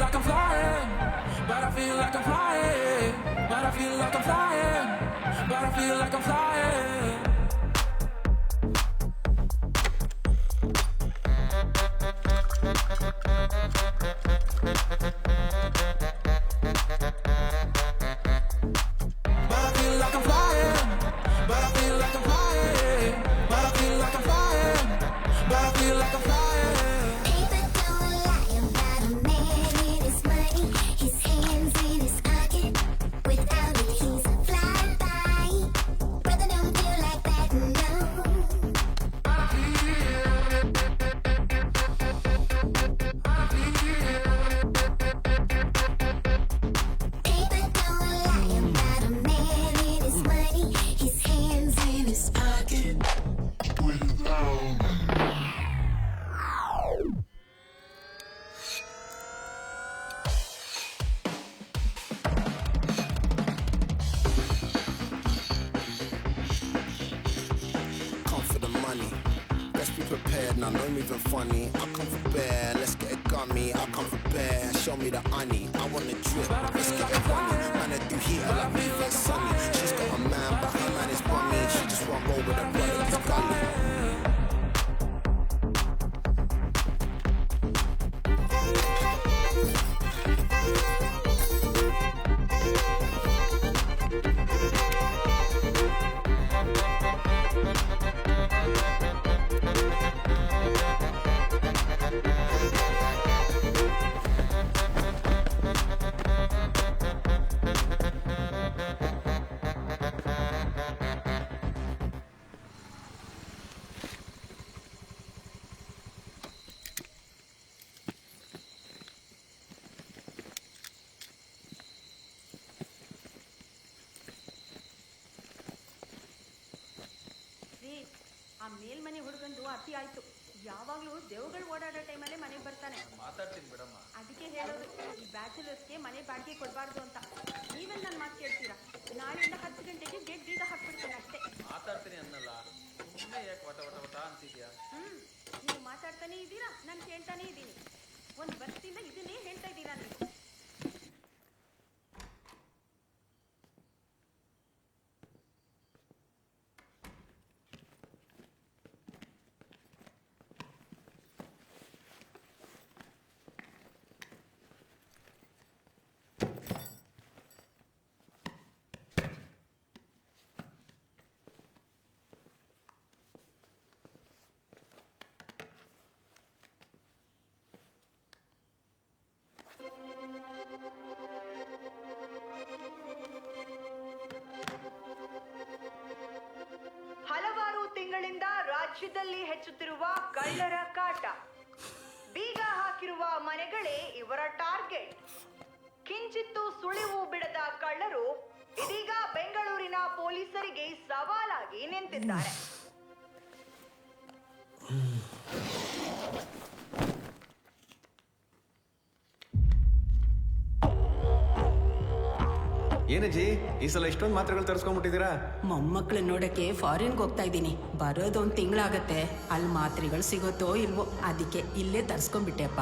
like I'm flying, but I feel like I'm flying, but I feel like I'm flying, but I feel like I'm flying. But I feel like I'm flying, but I feel like I'm flying, but I feel like I'm flying, but I feel like I'm flying. People don't lie about a man and his money, his hands in his pocket. Without it, he's a flyby. Brother, don't feel like that, no. People don't lie about a man and his money, his hands in his pocket. Come for the money. Best be prepared, now no moving funny. I come for bear, let's get it gummy. I come for bear, show me the honey. I want a drip, let's get it runny. Man, I do heat, I like moving sunny. She's got a man, but her man is bummy. She just won't roll with a brother, he's gully. ರೀ, ಆ ಮೇಲ್ಮನೆ ಹುಡುಗಂದು ಅತಿ ಆಯ್ತು. ಯಾವಾಗ್ಲೂ ದೇವ್ಗಳು ಓಡಾಡೋ ಟೈಮಲ್ಲೇ ಮನೆಗೆ ಬರ್ತಾನೆ. ಮಾತಾಡ್ತೀನಿ ಬಿಡಮ್ಮ. ಅದಕ್ಕೆ ಹೇಳೋದು, ಈ ಬ್ಯಾಚುಲರ್ಸ್ಗೆ ಮನೆ ಬಾಡಿಗೆ ಕೊಡಬಾರ್ದು ಅಂತ. ನೀವೆಲ್ಲ ನನ್ನ ಮಾತು ಕೇಳ್ತೀರಾ? ನಾಳೆಯಿಂದ 10 ಗಂಟೆಗೆ ಗೇಟ್ ಬೀಗ ಹಾಕ್ಬಿಡ್ತೀನಿ ಅಷ್ಟೇ. ಮಾತಾಡ್ತೀನಿ ಅನ್ನಲ್ಲ, ಸುಮ್ಮನೆ ಯಾಕೆ ವಟ ವಟ ವಟ ಅಂತಿದ್ಯಾ? ನೀವು ಮಾತಾಡ್ತಾನೆ ಇದ್ದೀರಾ, ನಾನು ಕೇಳ್ತಾನೆ ಇದ್ದೀನಿ. ಒಂದು ವರ್ಷದಿಂದ ಇದನ್ನೇ ಹೇಳ್ತಾ ಇದ್ದೀರಾ ನೀವು. ಹಲವಾರು ತಿಂಗಳಿಂದ ರಾಜ್ಯದಲ್ಲಿ ಹೆಚ್ಚುತ್ತಿರುವ ಕಳ್ಳರ ಕಾಟ. ಬೀಗ ಹಾಕಿರುವ ಮನೆಗಳೇ ಇವರ ಟಾರ್ಗೆಟ್. ಕಿಂಚಿತ್ತು ಸುಳಿವು ಬಿಡದ ಕಳ್ಳರು ಇದೀಗ ಬೆಂಗಳೂರಿನ ಪೊಲೀಸರಿಗೆ ಸವಾಲಾಗಿ ನಿಂತಿದ್ದಾರೆ. ಏನಜ್ಜಿ ಈ ಸಲ ಇಷ್ಟೊಂದು ಮಾತ್ರೆಗಳು ತರಿಸ್ಕೊಂಡ್ಬಿಟ್ಟಿದ್ದೀರಾ? ಮೊಮ್ಮಕ್ಳನ್ನ ನೋಡಕ್ಕೆ ಫಾರಿನ್ಗೆ ಹೋಗ್ತಾ ಇದ್ದೀನಿ. ಬರೋದು 1 ತಿಂಗಳಾಗತ್ತೆ. ಅಲ್ಲಿ ಮಾತ್ರೆಗಳು ಸಿಗುತ್ತೋ ಇಲ್ವೋ, ಅದಕ್ಕೆ ಇಲ್ಲೇ ತರಿಸ್ಕೊಂಡ್ಬಿಟ್ಟೆಪ್ಪ.